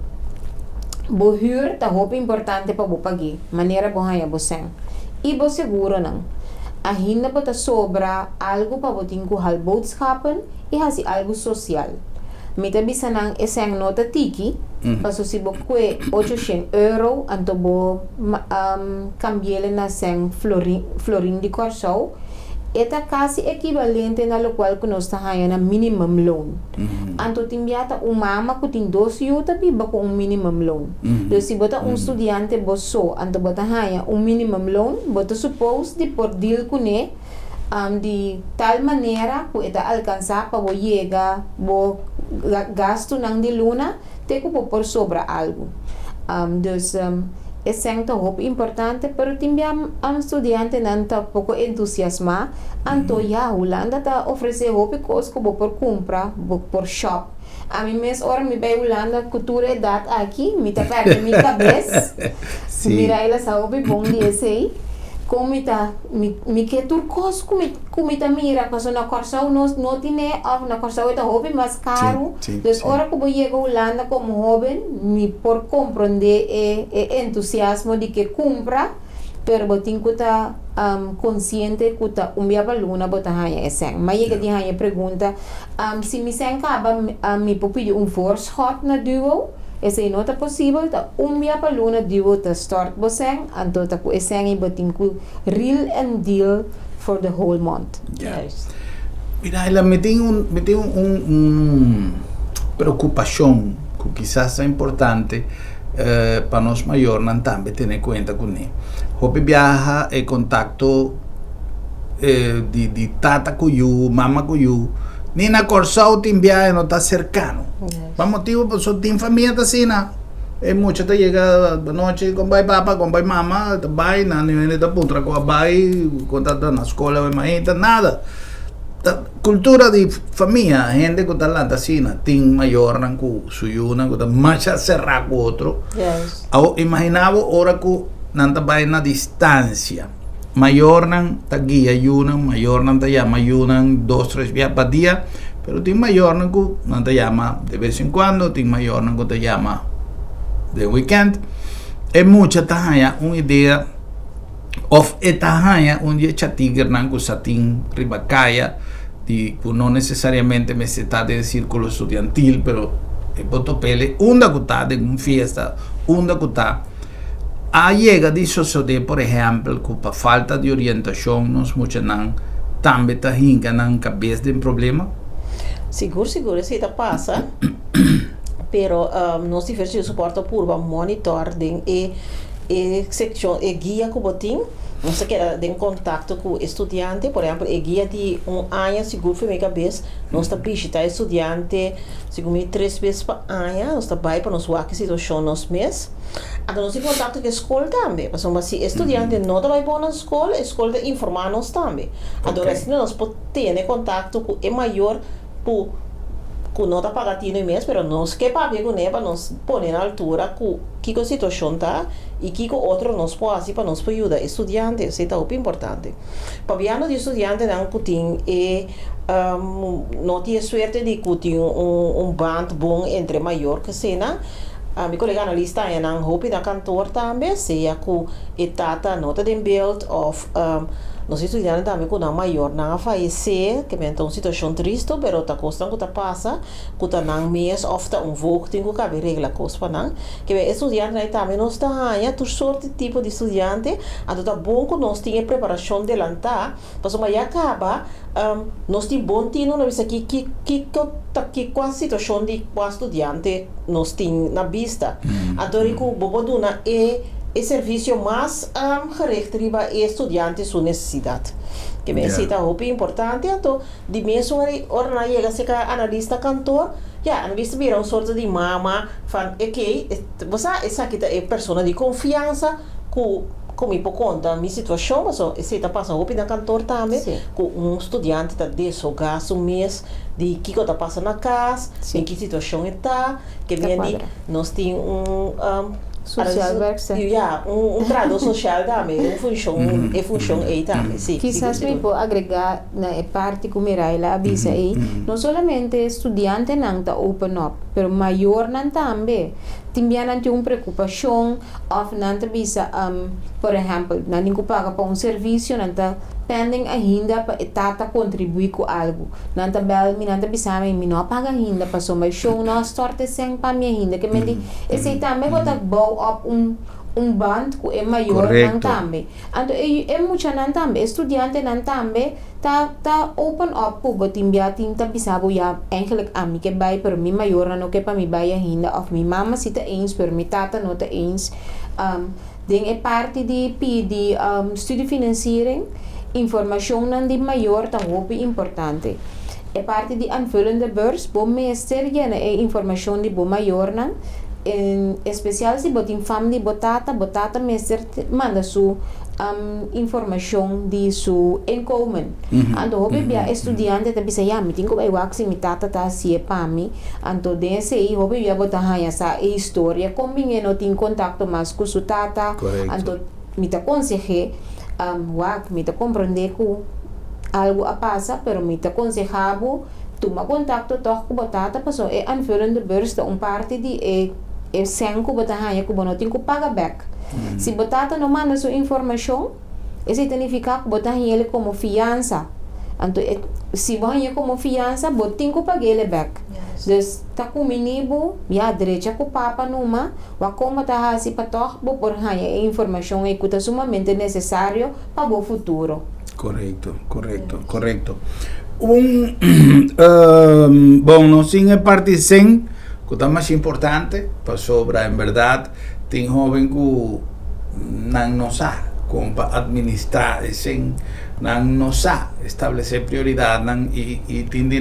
Bo huur tá hope importante para bo pagar. Maneira bo haya bo sen. E bo seguro não. Ainda pode sobrar algo para botar com hal boodschappen e fazer algo social. Meta bisa nang eseng nota tiki, paso si bo kwe €800, anto bo cambiele na seng florin di corso, eta quase equivalente na lo qual que nós está ganhando na minimum loan. Anto timbiata mama que tem 2 yuta piba com minimum loan. Então se bota estudante bosso, anto bota ganha minimum loan, bota suppose de por deal com ele de tal maneira que eta alcançar para chegar bo gasto nang de luna, te que por sobra algo. É sempre muito importante, pero também estudante não está pouco entusiasmado. Então, a Holanda está oferecendo muitas coisas que por comprar, por shop. A mim mesmo, hora me vai Holanda, cultura e data aqui, me está perdendo minha cabeça. Mira, ela sabe bom de esse aí. comita mi que turcos comita mira que na corsa no tiene na corsa está hobby más caro. Entonces ahora que voy a Holanda como joven mi por compreender entusiasmo de que compra pero botin kuta consciente kuta umbia baluna bota hanya eseng mas llega di hanya pergunta si mi sen acaba mi popi force hot na duo esse não está possível tá baluna duo ta start boseng anto ta ku eseng botin ku real and deal for the whole month.
Yes. Mira, ela me tem preocupação que quizás é importante para nós maiores também ter em conta com ele. Hope viaja e contacto de tata com you, mama com you. Ni na Corsao tem viaje não está cercano. Vamos motivo por sua tem família assim na. É muito te chega de noite com pai papa, com pai mama, te vai na nível da punta com a pai, contato na escola, imagina nada. Cultura de família, gente que está lá assim, tem maior não com suyuna, que está mais cerrado com outro.
Yes.
Eu imaginava ora que não está bem na distância. Maior não está guia yuna, maior não está chama yuna 2-3 dias por dia, pero tem maior não que não está chama de vez em quando, tem maior não que está chama de weekend. É muita tahaya uma ideia of etahaya dia chatiger não que satin ribacaia de que não necessariamente me se está de círculo estudiantil, pero é botopele onda que está de uma festa, onda que está a llega de suceder, por exemplo, que por falta de orientação nós muitos não também está hinca na cabeça de problema.
Seguro, isso está passa. Pero nós tivemos de suporte por monitor de seção guia que botim. Nós quer em contato com o estudante, por exemplo, guia de ano seguro foi minha cabeça. Nós está visitar estudante, segundo 3 vezes por ano, nós está vai para nos ver que situação nos mês. Então nós temos contato com a escola também, porque se estudante não está bom na escola, a escola está informar nós também. Então assim nós podemos ter contato com o maior por que não está pagando mês, mas nós que pagar com ele para nós pôr na altura que a situação está e que o outro nos pode fazer para nos ajudar estudante, isso é muito importante. Para viajar de estudante não tem não tem sorte de que tem band bom entre maior que cena. Meu colega analista é não hope da cantor também, seja que etata nota de build of nós estudantes também com a maior não falecer, que é uma situação triste, mas tá costando que tá passa, que tá não mês of tá voo tem que caber regla coisa não, que é estudante aí também nós tá aí todo sorte tipo de estudante, então tá bom que nós tenha preparação de lantar, mas mas acaba nós tem bom tino na vista que com a situação de qual estudante nós tem na vista, então que o bobo duna é serviço mais gericht para estudantes sua necessidade. Que me cita muito importante, então de mesmo hora na chega se analista cantor, analista vira sorte de mama, fan você essa aqui é pessoa de confiança como me conta minha situação, mas esse está passando na cantor também, com estudante está desogar o mês de que está passando na casa, em que situação está, que vem nós temos
social work
trabalho social também, função aí também.
Quizás me puedo agregar na parte que Miraila avisa aí, não somente estudante não está open up, pero maior não também. Também não tem uma preocupação, ou não avisa, por exemplo, não tem que pagar para serviço, não está pending ainda para etata contribuir com algo. Não está bel, não está avisa, me não paga ainda para só mais show, não sorte sem para mim ainda, que me diz, esse também vai bow up band que é maior não também. Então é muito não também, estudante não também tá open up por botimbia tinta bisabo ya eigenlijk a mim que vai para mim maior não que para mim vai ainda of minha mama se tá eens para mim tata não tá eens den é parte de pedir studiefinanciering informação não de maior tá muito importante. É parte de aanvullende beurs, bom meester é informação de bom maior não em especial se botin family botata meester manda su informação de su inkomen. Ando hope bia estudante te bisa ya meeting ko vai waxi mi tata ta sie pami anto desse aí hope bia bota haya sa história combine no tin contacto mais com su tata anto mi ta conseje me te compreender que algo a passa, pero me te aconsejavo toma contacto toch com batata passou é aanvullende beurs de parte de é sem que batata que não tem que pagar back. Se batata não manda sua informação, isso significa que batata ele como fiança. Então se você como fiança, você tem que pagar ele back. Dus tá comigo, já direita com papa numa, wa como tá assim para toch, por aí informação é que é sumamente necessário para o futuro.
Correcto. Bom, nós em parte 100, que é mais importante, para sobra, em verdade, tem jovem que não sabe como administrar, assim, não sabe estabelecer prioridade, e tem que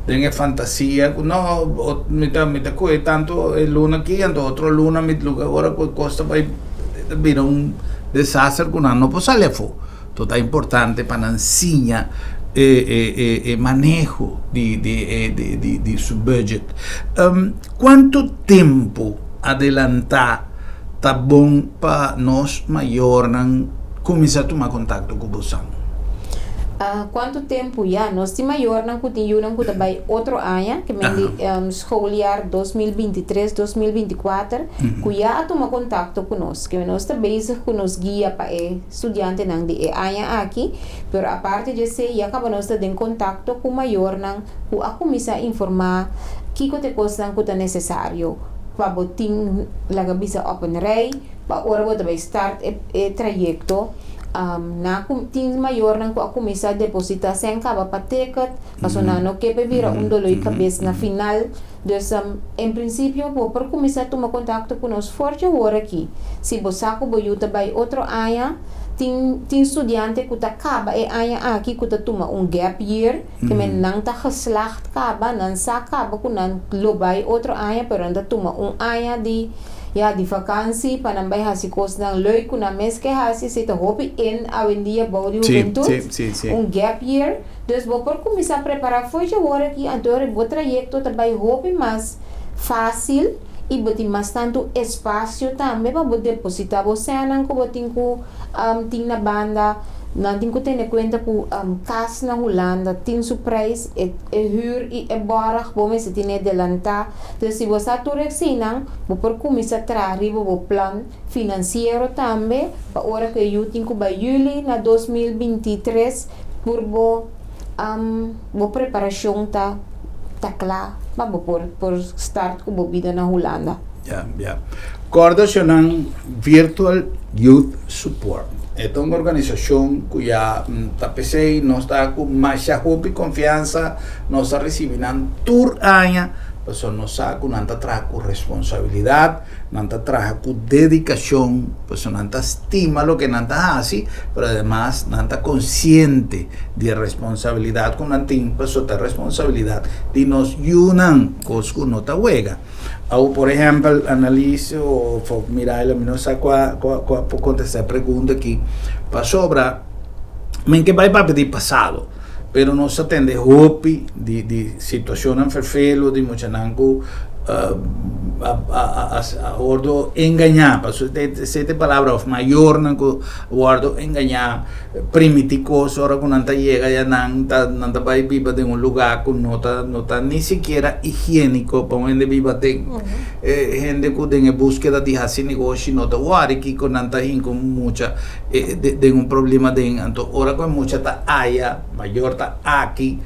tem fantasia, não, me coisa tanto luna aqui, então outro luna, agora costa vai virar desastre que não pode sair fora. Então é importante para ensinar manejo de seu budget. Quanto tempo adelantar tá bom para nós maior começar a tomar contato com você?
Quanto tempo já nós temos maior não continuam com também outro ano que é escolar 2023-2024 que já toma contato conosco que nós também com nos guia para estudante não de ano aqui, pero a parte de ser já acabamos de ter contato com maior não que a começar a informar que te coisa que é necessário para botin la gabisa open rei para ora você vai start e trajeto na ting maior nang ko começar a depositar sem caba para ticket passo não que vira dolor de cabeça na final dus em princípio vou por começar a tomar contato com nós forte agora aqui se você boiuta vai outro aya tem estudante que acaba aya aqui que toma gap year que não tá geslaagd acaba não sa acaba com não lobai outro aya pero anda toma aya de de vakantie para não vai hasi coisa leuk na mês que hasi se te hopi in dia body juventude gap year dus vou por começar a preparar foi já agora aqui agora o trajeto também hopi mais fácil e botar mais tanto espaço também para depositar você não que botar tem na banda não tem que ter em conta que casa na Holanda tem seu preço huur e borg bom se tem adelantar então se você tudo assim não vou por começar a trazer o plano financeiro também para hora que eu tenho que vai julho na 2023 por boa preparação tá claro para por start com a vida na Holanda.
Coordenação Virtual Youth Support. É uma organização cuja tapecei nós está com mais confiança, nós está recebendo tur año, mas nós está com nanta traga com responsabilidade, nanta traga com dedicação, pues nanta estima lo que nanta hace, pero además nanta consciente de responsabilidade com nanta pues otra responsabilidade de nos unan com nota huega. Ou, por exemplo, analiso ou mirar a não sei qual contestar a pergunta aqui para sobra, mas que vai para pedir passado, pero não se atende hopi de situação enferfelo de mochananco a ordo engañar, paso sete palavra of mayor nanco ordo engañar primiticos ora con nanta llega ya nanta vai viva de un lugar con nota ni siquiera higiénico para gente viva de gente que en búsqueda de hacer negocio nota wari que con nanta hin con mucha de un problema de anto ora con mucha ta haya mayor ta aquí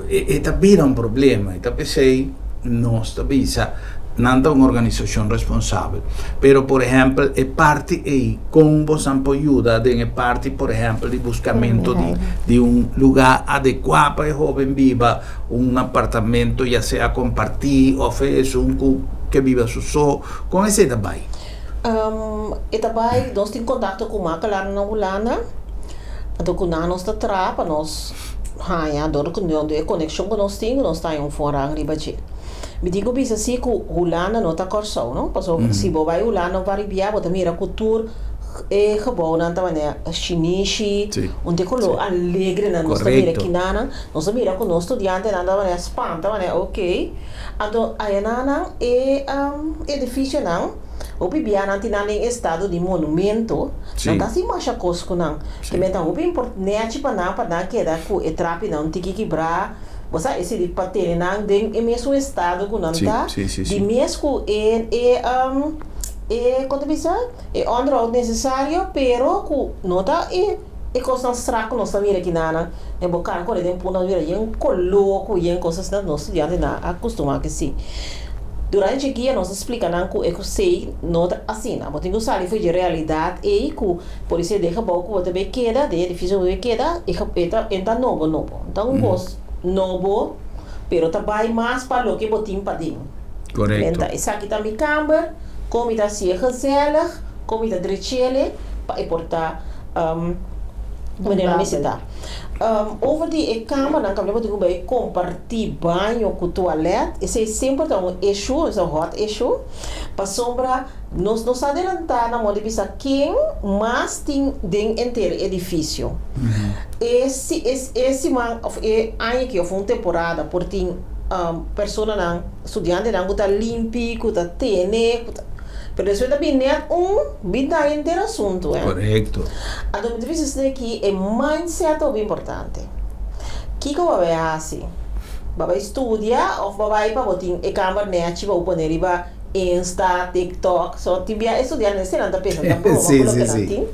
eta vira un problema eta pensei nostra visa nanta uma organização responsável, pero por exemplo é parte e com você ajuda é parte por exemplo de buscamento de lugar adequado para o jovem viva apartamento já seja compartir ou fez que viva só com esse também
e também nós temos contato com uma lá na Holanda então com nós está para nós adoro com a conexão que nós temos em fora arriba de me digo assim que Holanda não está corso não passou se vai Holanda vai viajar bota mira cultura gebouw na tamane chinese onde colo alegre na nossa mira aqui nana nossa mira com nosso estudante na tamane espanta tamane ok ando ayanana edifício não o bibiana tinha em estado de monumento não tá assim mais cosco não que meta o bem importante para na que da com e trapi não tem que quebrar você esse de patere não tem é mesmo estado com não tá de mesmo quando bisa é underhold necessário pero com nota e coisas straco nossa mira aqui nana é bocar com ele tempo não vira em coloco em coisas não nosso dia na acostumar que sim. Durante o dia, nós explicamos que eu sei, nota assim, mas tem que usar de realidade e que por isso deixa pouco o também queda, de difícil o queda, e entra novo. Então, vos novo, pero também mais para o que botim para dentro.
Correto.
Então, essa aqui tá minha câmera, como está se gezellig, como está direito, para importar maneira necessitar. Over die kamer, dan kan je bijvoorbeeld bij compartir banho com toalete. Esse é sempre um issue, é um hot issue. Para sombra, nós adelantar na moda de pensar quem mais tem dentro inteiro edifício. Esse ano que eu fui uma temporada, por tem pessoa não, estudante não, que está limpo, que está tene, pero isso também é vida inteiro assunto,
Correto.
A difícil aqui é mindset muito importante. Que vai ver assim? Vai estudar ou vai para botar e câmera net para pôr ele para Insta, TikTok, só tibia estudar nesse não tá pensando tá pronto, sim.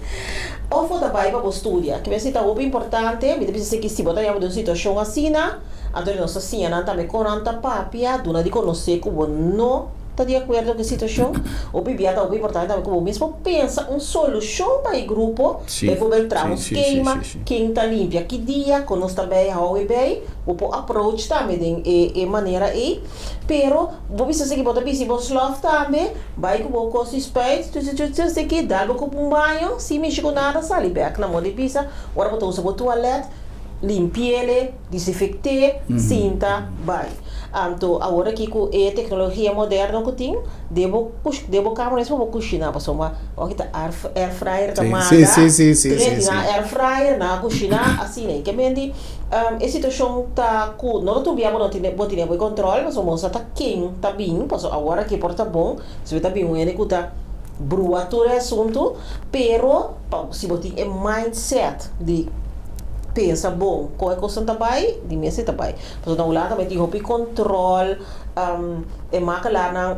Ou vai para estudar, que vai ser muito importante, me difícil que se botar em uma situação assim, a dona nossa senhora também com anta papia, dona de conhecer como não está de acordo com a situação, o bebê está muito importante também, como mesmo pensa uma solução para o grupo, depois vai entrar um queima, quem está limpo que dia, quando está bem, how bem, o approach também de maneira aí, pero vou precisar que botar bem, vou slow também, vai com o suspeito, tu sei que dá com um banho, se mexer com nada, sai back na mão de pisa, agora botar o toalete, limpar, desinfectar, cinta, vai. Então, agora que com a tecnologia moderna que tem, devo câmera isso vou cozinhar, passou uma air fryer também.
Sim.
Air fryer na cozinhar assim, né? Que mente a situação tá com não tu biamo não tem bom controle, mas o moça tá quente, tá bem, passou agora que porta bom, se tá bem um ele que tá brua todo assunto, pero se botar é mindset de pensa bom, qual é a coisa também, de mim se também. Mas não lá também tem hobby controle, é marca lá na,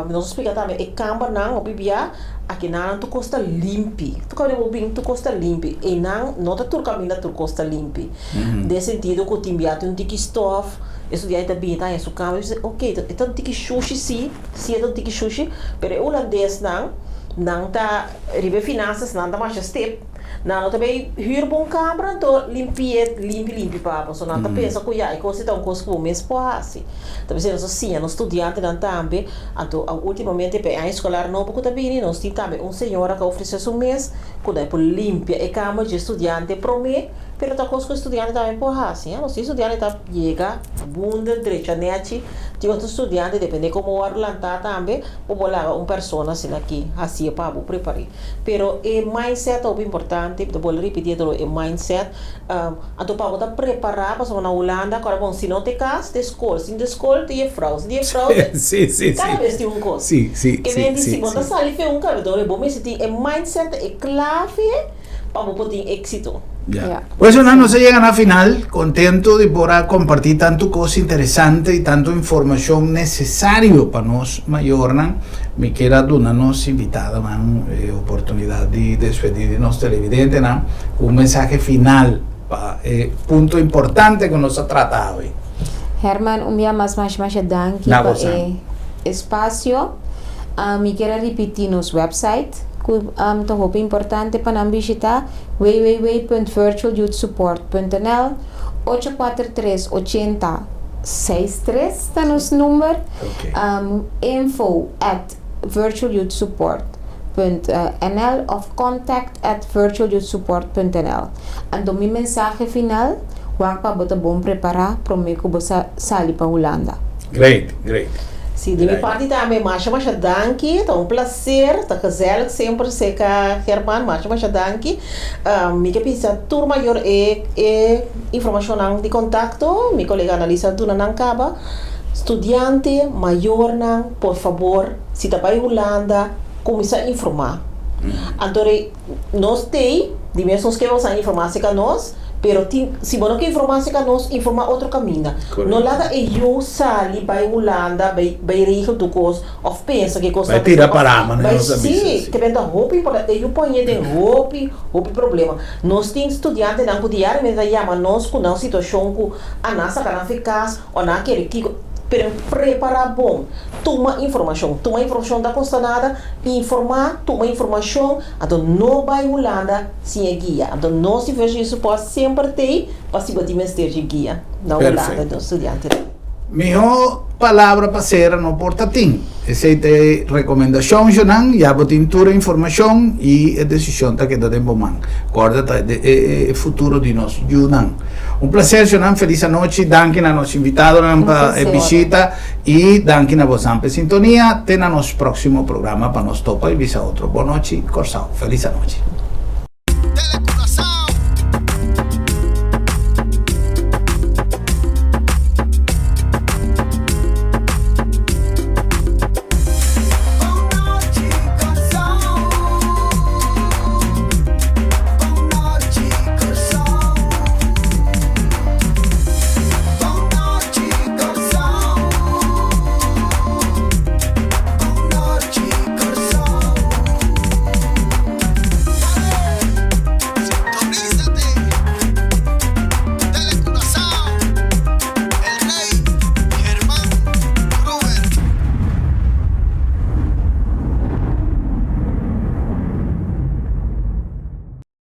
nós explica também, é câmera não, hobby bia, aqui não tu costa limpi, tu quer o bem tu costa limpi, e não tá tur caminho tu costa limpi. Nesse sentido que o timbia tem um tiki stuff, isso dia tá bem, tá em sua câmera, ok, então tiki sushi sim, se é tiki sushi, pero o holandês não tá ribe finanças, não tá mais step. Não, também hyr bom câmera, então limpe para só não tá pensa que já é coisa tão coisa como mês passa. Também se nós assim, nós estudante não também, então ultimamente para a escolar não porque também nós temos também uma senhora que oferece um mês, quando é por limpar a câmera de estudante promete, pero tá coisa que estudante também por assim, nós estudante tá chega bunda direita net, tinha outro estudante depende como o arlantar também, ou bolar uma pessoa assim aqui, assim para preparar. Pero é mindset é importante. Vou repetir o mindset. Então, para você preparar para uma Holanda, agora, bom, se não tem caso, de escola, se de escola, tem fraude.
Sim.
Cada vez tem coisa.
Sim.
Se você sabe fazer coisa, então, bom, mas tem mindset é clave para você ter êxito.
Pues no se llegan a final, contento de poder compartir tanto cosa interesante y tanto información necesario para nos mayornan. Me quiera darnos invitada, oportunidad de despedir de los televidentes, un mensaje final, punto importante que nos ha tratado.
Herman, día más danke para el espacio. Me quiero repetir nuestro website. Toch ook importante para visitar www.virtualyouthsupport.nl 843-8063 está nosso número. info@virtualyouthsupport.nl of contact@virtualyouthsupport.nl. Então, minha mensagem final, para você bom preparar para o meu que você sair para Holanda.
Great.
Sim, de minha parte também, mas danke, está um prazer, está gezellig sempre ser com Herman, mas danke. Me que pensa, tur maior é informação de contato, meu colega analisa do Nancaba, estudante maior não, por favor, se está para a Holanda, começa a informar. Então, nós temos dimensões que vamos a informar com nós, pero se você não quer informar com nós, informa outro caminho. Não lada eu sair para a Holanda, vai rir do curso, ou pensa que coisa.
Vai tirar para mas
não sabe. Sim, que vem da roupa, eu ponho de roupa problema. Nós temos estudantes não diariamente chama nós com uma situação que a nossa cara eficaz ou não quer que preparar bom, toma informação da constanada, informar, toma informação, então não vai Holanda sem a guia, então nós se veja isso pode sempre ter, para se bater mais ter guia na Holanda do estudante.
Melhor palavra para ser no portatim. Essa é a recomendação, Jonan, e a botintura informação e a decisão que dá tempo man. Guarda, é o futuro de nós, Jonan. Um prazer, Jonan, feliz noite, danke a nosso invitado para a visita e danke a vossa sintonia. Até no nosso próximo programa para nós topa e visa outro. Boa noite, Corsal. Feliz noite.